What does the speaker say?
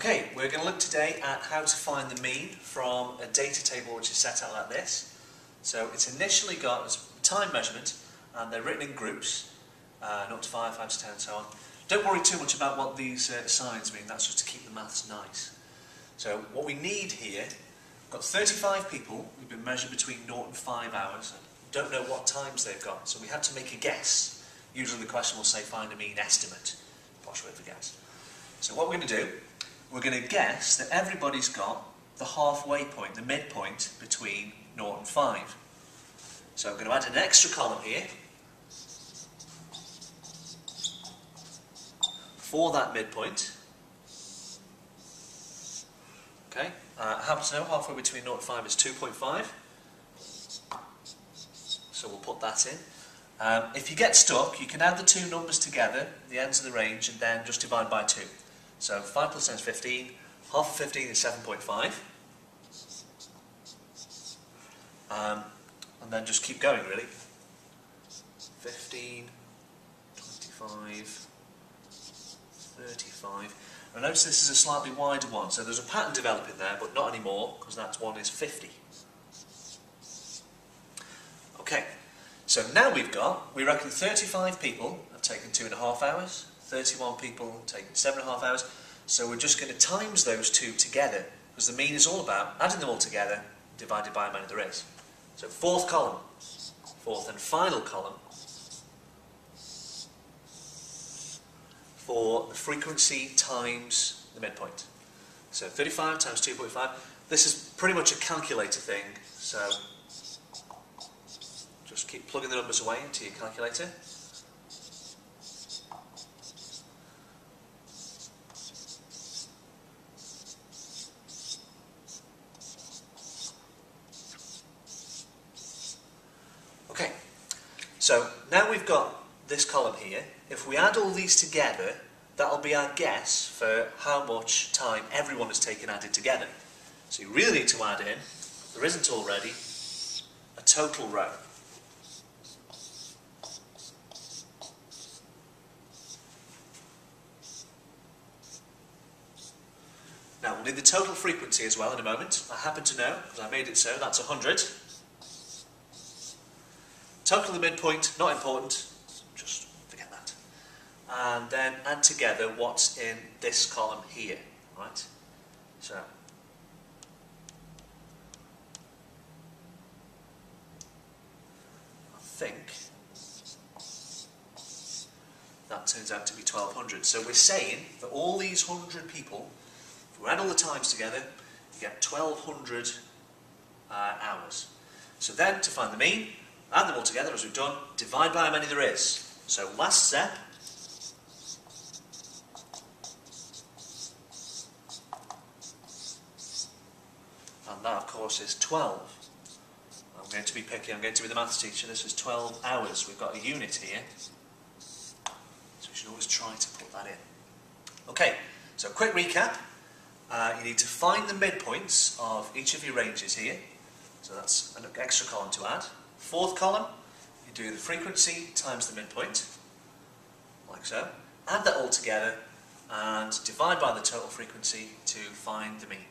Okay, we're going to look today at how to find the mean from a data table which is set out like this. So it's initially got a time measurement and they're written in groups, 0 to 5, 5 to 10 and so on. Don't worry too much about what these signs mean, that's just to keep the maths nice. So what we need here, we've got 35 people who've been measured between 0 and 5 hours. Don't know what times they've got, so we had to make a guess. Usually the question will say find a mean estimate. Posh word for guess. So what we're going to do, we're going to guess that everybody's got the halfway point, the midpoint between 0 and 5. So I'm going to add an extra column here for that midpoint. Okay, I happen to know halfway between 0 and 5 is 2.5. So we'll put that in. If you get stuck, you can add the two numbers together, the ends of the range, and then just divide by 2. So 5 plus 10 is 15, half of 15 is 7.5. And then just keep going, really. 15, 25, 35. And notice this is a slightly wider one, so there's a pattern developing there, but not anymore, because that one is 50. Okay, so now we reckon 35 people have taken 2.5 hours, 31 people have taken 7.5 hours, so we're just going to times those two together, because the mean is all about adding them all together, divided by how many there is. So fourth column, fourth and final column, for the frequency times the midpoint. So 35 times 2.5, this is pretty much a calculator thing, so just keep plugging the numbers away into your calculator. Okay, so now we've got this column here. If we add all these together, that'll be our guess for how much time everyone has taken added together. So you really need to add in, if there isn't already, a total row. Now we'll need the total frequency as well in a moment. I happen to know, because I made it so, that's 100. Total of the midpoint, not important, just forget that. And then add together what's in this column here, right? So, I think that turns out to be 1200. So we're saying that all these 100 people, if we add all the times together, you get 1200 hours. So then, to find the mean, add them all together as we've done, divide by how many there is. So last step, and that of course is 12. I'm going to be picky, I'm going to be the maths teacher, this is 12 hours. We've got a unit here, so we should always try to put that in. Okay, so quick recap. You need to find the midpoints of each of your ranges here. So that's an extra column to add. Fourth column, you do the frequency times the midpoint, like so. Add that all together and divide by the total frequency to find the mean.